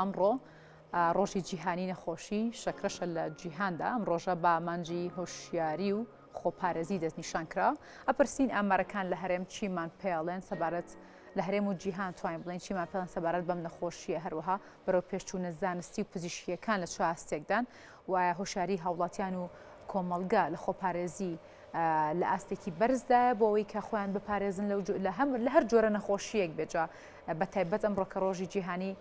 ئەمڕۆ ڕۆژی جیهانی نەخۆشی شەکرەشە لە جیهاندا ئەم ڕۆژە با مانجی هۆشیاری و خۆپارێزی دەستنیشانکرا. ئەپرسین ئامارەکان لە هەرێم چیمان پێڵێن سەبارەت لە هەرێم و جیهان توانین بڵێن چیمان پێڵێن سەبارەت بەم نەخۆشیە، هەروەها بەرەو پێشچوونە زانستی و پزیشکیەکان لە چ ئاستێکدان وایە هۆشیاری هاوڵاتیان و کۆمەڵگا لە خۆپارێزی لە ئاستێکی بەرزدایە بۆ ئەوەی کە خۆیان بپارێزن لە هەر جۆرە نەخۆشیەک بێجا بەتایبەت ئەمڕۆ کە ڕۆژی جیهانی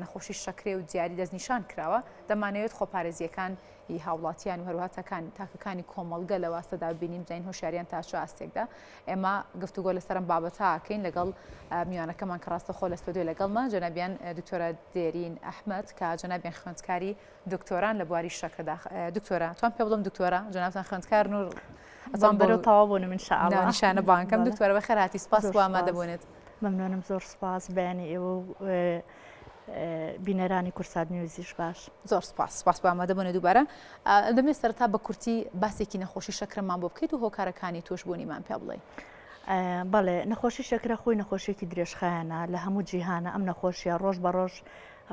نەخۆشی شەکرێ و دیاری دەستنیشان کراوە دەمانەوێت خۆپارێزیەکان هاوڵاتیان و هەروها تاکەکانی کۆمەڵگە لە واستەدا بینیم زین هۆشیاریان تا چ ئاستێکدا. ئێمە گفتوگۆ لەسەرم بابەتە ئاکەین لەگەڵ میوانەکەمان کە ڕاستەخۆ لە ستۆدیۆ لەگەڵمان جەنابیان دکتۆرە دێرین ئەحمەد کە جەنابیان خوێندکاری دکتۆران لە بواری شەکرەدا. دکتۆرە توان پێ بڵم دکتۆرە جەنابتان خوێندکارن و ئەتان بەرەو تەواو بوون من شاءالله نیشانە بانکەم. دکتۆرە بەخێر هاتی سپاس بۆ ئامادەبوونێت. مەمنونم زۆر سپاس بەیانی ئێوە بینەرانی کورسات نیوزیش باش. زۆر سپاس بۆ ئامادەبوونێت دووبارە. دەمێت سەرەتا بە کورتی باسێکی نەخۆشی شەکرەمان بۆ بکەیت و هۆکارەکانی توشبوونیمان پێ بڵێ. بەڵێ نەخۆشی شەکرە خۆی نەخۆشیێکی درێژخایەنە لە هەموو جیهانە. ئەم نەخۆشیە ڕۆژ بە ڕۆژ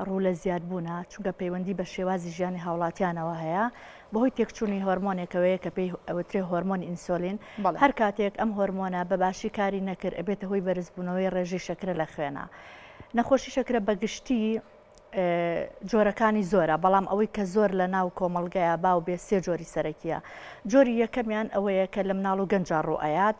ڕوو لە زیادبوونە چونکە پەیوەندی بە شێوازی ژیانی هاوڵاتیانەوە هەیە بەهۆی تێکچوونی هۆرمۆنێکەوەیە کە پێی ئەوترێ هۆرمۆنی ئینسۆلین. هەر کاتێک ئەم هۆرمۆنە بەباشی کاری نەکرد ئەبێتە هۆی بەرزبوونەوەی ڕێژەی شەکرە لە خوێنە. نەخۆشی شەکرە بەگشتی جۆرەکانی زۆرە بەڵام ئەوەی کە زۆر لە ناو کۆمەڵگەیە باو بێ سێ جۆری سەرەکیە. جۆری یەکەمیان ئەوەیە کە لە مناڵ و گەنجان ڕوئایات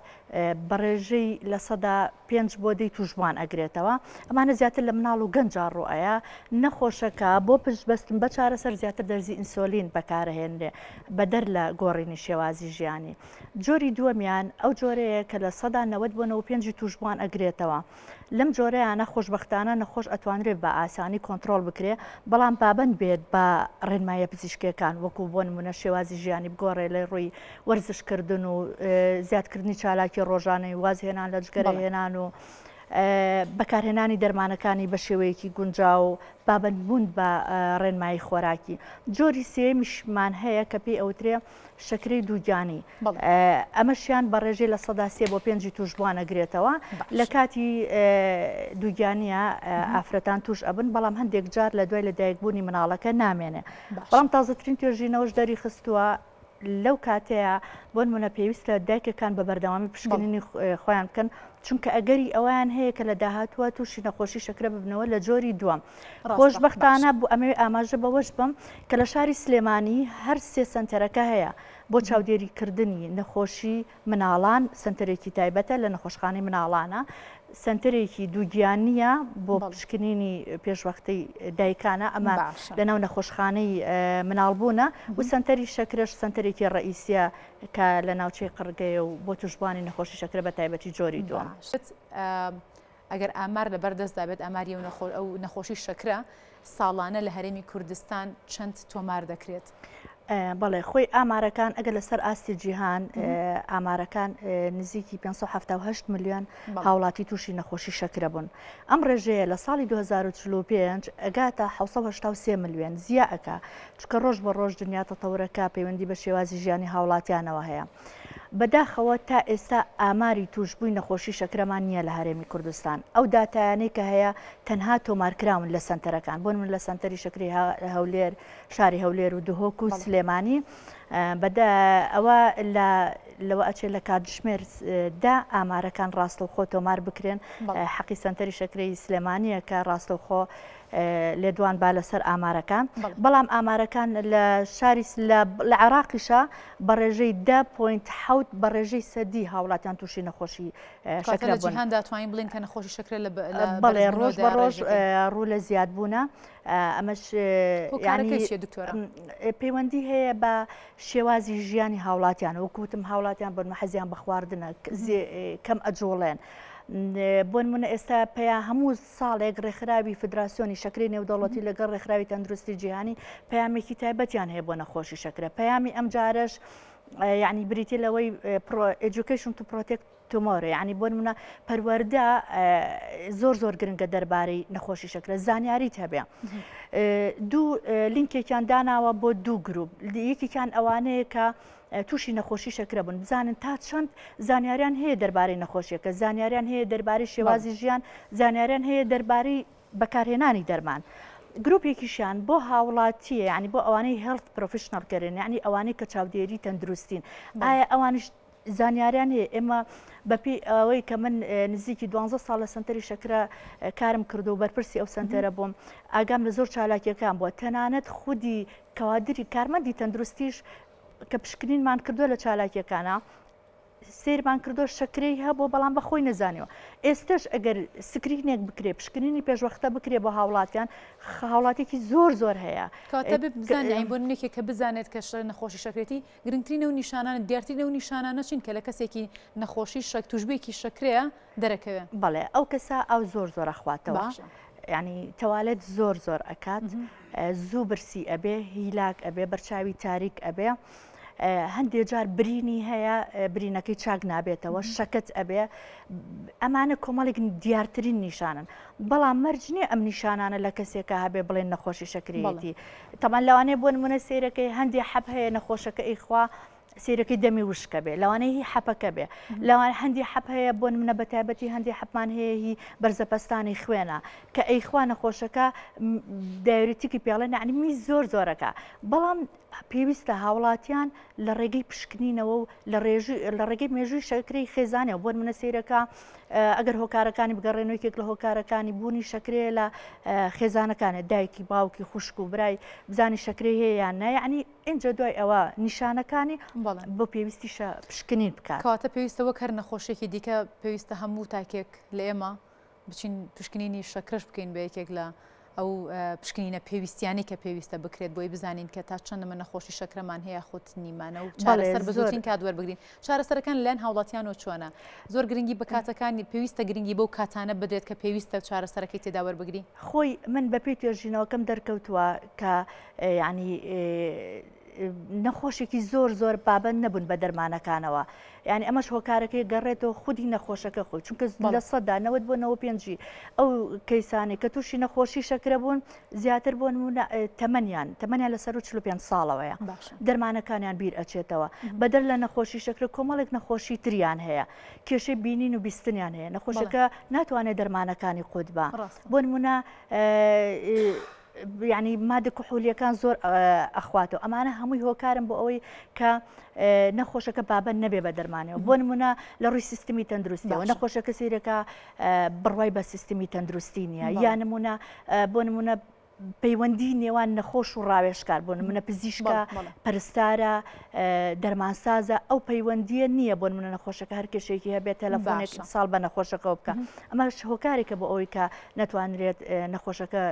بەڕێژەی لە سەدا 5 بۆ 10 توشبوان ئەگرێتەوە. ئەمانە زیاتر لە مناڵ و گەنجان ڕوئایە نەخۆشەکە بۆ پشتبەستن بە چارەسەر زیاتر دەرزی ئینسۆلین بەکارهێنرێ بەدەر لە گۆڕینی شێوازی ژیانی. جۆری دووەمیان ئەو جۆرەیە کە لە سەدا 90 بۆ 95 توشبوان ئەگرێتەوە. لەم جۆرەیانە خۆشبەختانە نەخۆش ئەتوانرێت بە ئاسانی کۆنتترۆل بکرێ بەڵام پابند بێت بە ڕێنمایە پزیشکەکان وەکو بۆ نمونە شێوازی ژیانی بگۆڕێ لە ڕووی وەرزشکردن و زیادکردنی چالاکی ڕۆژانەی وازهێنان لە جگەرە هێنان و بەکارهێنانی دەرمانەکانی بە شێوەیەکی گونجاو و بابندبوون بە ڕێنمایی خۆراکی. جۆری سێمیشمان هەیە کە پێی ئەوترێ شەکرەی دووگیانی. ئەمەشیان بە ڕێژەی لە سەدا 3 بۆ 5 توشبوان ئەگرێتەوە. لە کاتی دووگیانیە ئافرەتان توش ئەبن بەڵام هەندێک جار لە دوای لەدایکبوونی مناڵەکە نامێنێ. بەڵام تازەترین توێژینەوەش دەری خستووە لەو کاتەیە بۆ نمونە پێویستە دایکەکان بە بەردەوامی پشکنینی خۆیان بکەن چونکە ئەگەری ئەویان هەیە کە لە داهاتوە تووشی نەخۆشی شەکرە ببنەوە لە جۆری دووەم. خۆشبەختانە بوو ئەمەوێ ئاماژە بەوەش بم کە لە شاری سلێمانی هەر 3 سنتەرەکە هەیە بۆ چاودێریکردنی نەخۆشی مناڵان. سنتەرێکی تایبەتە لە نەخۆشخانەی مناڵانە، سنتەرێکی دووگیانیە بۆ پشکنینی پێشوەختەی دایکانە ئەمە لە ناو نەخۆشخانەی مناڵبوونە و سنتەری شەکرەش سنتەرێکی ڕئیسیە کە لە ناوچەی قڕگەیە و بۆ توشبوانی نەخۆشی شەکرە بە تایبەتی جۆری دووەم. ئەگەر ئامار لەبەردەستدا بێت ئەماری ئەو نەخۆشی شەکرە ساڵانە لە هەرێمی کوردستان چەند تۆمار دەکرێت؟ بەڵێ خۆی ئامارەکان ئەگەر لەسەر ئاستی جیهان ئامارەکان نزیکی 578 ملیۆن هاوڵاتی تووشی نەخۆشی شەکرە بوون. ئەم ڕێژەیە لە ساڵی 2045 ئەگاتە 783 ملیۆن زیاترەکە چکە ڕۆژ بە ڕۆژ دنیا تەتەورەکە پەیوەندی بە شێوازی ژیانی هاوڵاتیانەوە هەیە. بەداخەوە تا ئێستا ئاماری توشبووی نەخۆشی شەکرەمان نییە لە هەرێمی کوردستان. ئەو داتایانەی کە هەیە تەنها تۆمارکراون لە سنتەرەکان بۆ من لە سنتەری شەکری هەولێر شاری هەولێر و دهۆک و سلێمانی ئەوە لەوە ئەچێت لە کاتژمێردا ئامارەکان ڕاستەوخۆ تۆمار بکرێن. حەقی سنتەری شەکرەی سلێمانیە کە ڕاستەوخۆ لێدوان با لەسەر ئامارەکان بەڵام ئامارەکان لە شاری لە عێراقیشە بە ڕێژەی 10.7 بە ڕێژەی سەدی هاوڵاتیان تووشی نەخۆشی شەکرە بوون. جیهاندا توانین بڵین کە نەخۆشی شەکرە بەڵێ ڕۆژ بە ڕۆژ ڕوو لە زیادبوونە. ئەمەش پەیوەندی هەیە بە شێوازی ژیانی هاوڵاتیان وەکوتم هاوڵاتیان بۆ حەزیان بە خواردنە کەم ئەجۆڵێن. بۆ نمونە ئێستا پێیا هەموو ساڵێک ڕێکخراوی فدراسیۆنی شەکری نێودەوڵەتی لەگەڵ ڕێکخراوی تەندروستی جیهانی پەیامێکی تایبەتیان هەیە بۆ نەخۆشی شەکرە. پەیامی ئەم جارش یعنی بریتێ لەوەی education to protect tomorrow، یعنی بۆ نمونە پەروەردە زۆر گرنگە دەربارەی نەخۆشی شەکرە زانیاریت هەبێ. دوو لینکێکیان داناوە بۆ دوو گروپ. یەکێکیان ئەوانەیە کە تووشی نەخۆشی شەکرە بوون بزانن تا چەند زانیاریان هەیە دەربارەی نەخۆشیەکە، زانیاریان هەیە دەربارەی شێوازی ژیان، زانیاریان هەیە دەربارەی بەکارهێنانی دەرمان. گروپێکیشیان بۆ هاوڵاتیە یعنی بۆ ئەوانەی هێڵت پرۆفشنەڵکردن یعنی ئەوانەی کە چاودێری تەندروستین ئایا ئەوانش زانیاریان هەیە ئێمە بەپی ئەوەی کە من نزیکی 12 ساڵ لە سنتەری شەکرە کارم کردو و بەرپرسی ئەو سنتەرە بووم ئاگام لە زۆر چالاکیەکان بووە تەنانەت خودی کەوادری کارمەندی تەندروستیش کە پشکنینمان کردووە لە چالاکیەکانە سیرمان کردو شەکرەی هەبوو بەڵام بە خۆی نەزانیەوە ئێستش ئەگەر سکرینێک بکرێ پشکنینی پێشوەختە بکرێ بۆ هاوڵاتیان هاوڵاتێکی زۆر هەیە بزانین بۆ منێکی کە بزانێت کە نەخۆشی شەکرێتی گرنگترینە و نیشانانە دیارترینە و نیشانانە چین کە لە کەسێکی نەخۆشی شەک توشبێکی شەکرەیە دەرەکەوێ بەڵێ ئەو کەسە ئەو زۆر ئەخواتەوە ینی تەوالێت زۆر ئەکات زوو برسی ئەبێ هیلاک ئەبێ بەرچاوی تاریک ئەبێ هەندێک جار برینی هەیە برینەکەی چاک نابێتەوە شەکت ئەبێ ئەمانە کۆمەڵێک دیارترین نیشانن بەڵام مەرج نییە ئەم نیشانانە لە کەسێکە هەبێ بڵێن نەخۆشی شەکرێتی تەمان لەوانەیە بۆ نمونە سیرەکەی هەندێک حەب هەیە نەخۆشەکە ئەیخوا سیرەکەی دەمی وشکە بێ لەوانەیە هی حەپەکە بێ لەوان هەندی حەب هەیە بۆ منە بەتایبەتی هەندی حەپمان هەیە هی بەرزەپەستانی خوێنە کە ئەیخوا نەخۆشەکە دایرەتیکی پێڵێن عنی می زۆرەکە بەڵام پێویستە هاوڵاتیان لە ڕێگەی پشکنینەوە و لە ڕێگەی مێژووی شەکرەی خێزانەوە بۆ منە سیرەکە ئەگەر هۆکارەکانی بگەڕێنەوەیەک لە هۆکارەکانی بوونی شەکرێ لە خێزانەکانێت دایکی باوکی خوشک و برای بزانی شەکرەی هەیە یان نە یعنی ئینجا دوای ئەوە نیشانەکانی بۆ پێویستیشە پشکنین بکات کاتە پێویستەوە کەر نەخۆشیێکی دیکە پێویستە هەموو تاکێک لە ئێمە بچین پشکنینی شەکرش بکەین بە یەکێک لە ئەو پشکنینە پێویستیانی کە پێویستە بکرێت بۆی بزانین کە تا چەندە من نەخۆشی شەکرەمان هەیە خۆت نیمانە و چارەسەر بەزوترین کات وەربگرین چارەسەرەکان لەن هاوڵاتیانەوە چۆنە زۆر گرنگی بە کاتەکانی پێویستە گرنگی بەو کاتانە بدرێت کە پێویستە چارەسەرەکەی تێدا وەربگری خۆی من بەپێی توێژینەوەکەم دەرکەوتووە کە ینی نەخۆشێکی زۆر بابەت نەبوون بە دەرمانەکانەوە یعنی ئەمەش هۆکارەکەی گەڕێتەوە خودی نەخۆشەکە خۆی چونکە لە سەدا 90 ئەو کەیسانی کە تووشی نەخۆشی شەکرە بوون زیاتر بۆ نمونە تەمەنیان لەسەر 45 ساڵەوەیە دەرمانەکانیان بیر ئەچێتەوە بەدەر لە نەخۆشی شەکرە کۆمەڵێک نەخۆشی تریان هەیە کێشەی بینین و بیستنیان هەیە نەخۆشەکە ناتوانێت دەرمانەکانی خۆت بە بۆ نمونە یعنی مادە کوحولیەکان زۆر ئەخواتەوە ئەمانە هەمووی هۆکارن بۆ ئەوەی کە نەخۆشەکە بابەت نەبێ بە دەرمانەوە بۆ نمونە لە ڕووی سیستمی تەندروستیەوە نەخۆشەکە سیرەکە بڕوای بە سیستمی تەندروستی نییە یا نمونە بۆ نمونە پەیوەندی نێوان نەخۆش و ڕاوێشکار بۆ نمونە پزیشکە پەرستارە دەرمانسازە ئەو پەیوەندیە نییە بۆ نمونە نەخۆشەکە هەر کێشێکی هەبێت تەلەفۆنێک ساڵ بە نەخۆشەکە بکە ئەمەش هۆکارێکە بۆ ئەوەی کە نەتوانرێت نەخۆشەکە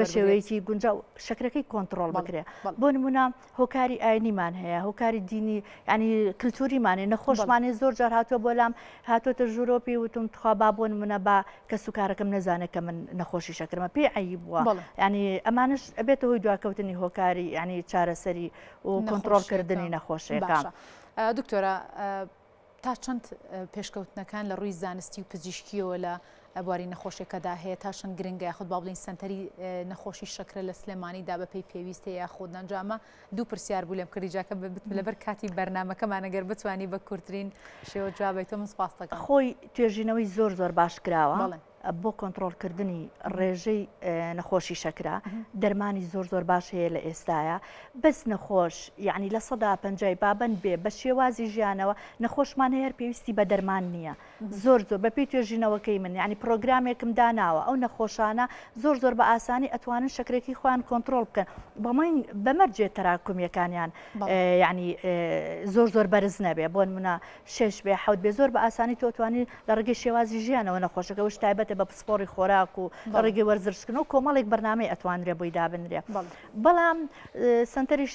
بە شێوەیەکی گونجا شەکرەکەی کۆنتترۆل بکرێ بۆ نمونە هۆکاری ئاینیمان هەیە هۆکاری دینی ینی کللتوریمانێ نەخۆشمانێ زۆر جار هاتووە بۆ لام هاتوۆتە ژوورۆپی وتم تخوا با بۆ نمونە با کە سوکارەکەم نەزانێت کە من نەخۆشی شەکرمە پێی ینی ئەمانش ئەبێتە هۆی دواکەوتنی هۆکاری ینی چارەسەری و کۆنتترۆلکردنی نەخۆشیەکان دکتۆرە تا چەند پێشکەوتنەکان لە ڕووی زانستی و پزیشکیەوە لە ئەبواری نەخۆشیەکەدا هەیە تا چەند گرنگە یاخود با بڵین سنتەری نەخۆشی شەکرە لە سلێمانیدا بەپێی پێویستە یاخود نەنجامە دوو پرسیار بوو لێم کردی جاکە لەبەر کاتی بەرنامەکەمان ئەگەر بتوانی بە کورتترین شێوە جوابیتەوە من سپاس دەکەم خۆی توێژینەوەی زۆر باش کراوە بۆ کۆنتترۆلکردنی ڕێژەی نەخۆشی شەکرا دەرمانی زۆر باش هەیە لە ئێستاە بەس نەخۆش یعنی لە 150 بابند بێ بە شێوازی ژیانەوە نەخۆشمان هەیە پێویستی بە دەرمان نییە زۆر بەپێی توێژینەوەکەی من ینی پرۆگرامێکم داناوە ئەو نەخۆشانە زۆر بە ئاسانی ئەتوانن شەکرێکی خۆیان کۆنتترۆل بکەن بەمەرجێت تەراکمیەکانیان ینی زۆر بەرز نەبێ بۆ نمونە 6 بێ حوت بێ زۆر بە ئاسانی تۆتوانی لە ڕێگەی شێوازی ژیانەوە نەخۆشەکە وش تایبەتە بە پسپۆری خۆراک و ڕێگەی وەرزشکردن و کۆمەڵێک بەرنامەی ئەتوانرێ بۆی دابنرێ بەڵام سنتەری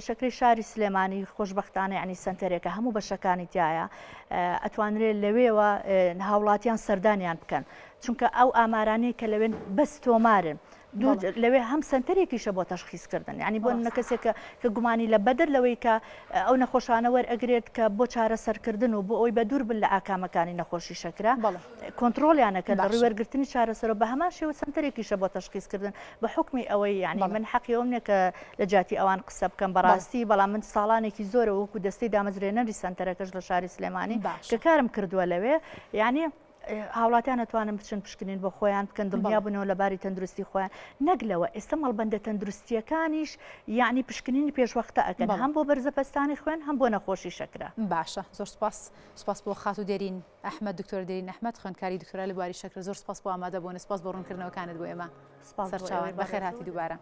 شەکری شاری سلێمانی خۆشبەختانە ینی سنتەرێکە هەموو بەشەکانی تایە ئەتوانرێت لەوێوە هاوڵاتیان سەردانیان بکەن چونکە ئەو ئامارانەیە کە لەوێن بەس تۆمارن لەوێ هەم سنتەرێکیشە بۆ تەشخیصکردن ینی بۆ نەکەسێکە کە گومانی لە بەدر لەوەی کە ئەو نەخۆشانە وەرئەگرێت کە بۆ چارەسەرکردن و بۆ ئەوی بە دوور بن لە ئاکامەکانی نەخۆشی شەکرا کۆنتترۆلیانەکە لە ڕووی وەرگرتنی چارەسەرەوە بە هەمان شێوە سنتەرێکیشە بۆ تەشخیصکردن بە حکمی ئەوەی ینی من حەقی ئەوم نییە کە لە جاتی ئەوان قسە بکەم بەڕاستی بەڵام من ساڵانێکی زۆرە وەکو دەستەی دامەزرێنەری سنتەرەکەش لە شاری سلێمانی کە کارم کردووە لەوێ یعنی هاوڵاتیان ناتوانن بچن پشکنین بۆ خۆیان بکەن دڵنیا بنەوە لەباری تەندروستی خۆیان نەگلەوە ئێستا مەڵبەندە تەندروستیەکانیش یعنی پشکنینی پێشوەختە ئەکەن هەم بۆ بەرزەپەستانی خوێن هەم بۆ نەخۆشی شەکرە. باشە زۆر سپاس بۆ خات و دێرین ئەحمەد دکتۆر دێرین ئەحمەد خوێندکاری دکتۆرا لە بواری شەکر زۆر سپاس بۆ ئامادەبوون سپاس بۆ ڕوونکردنەوەکانت بۆ ئێمە سەرچاوان بەخێر هاتی دووبارە.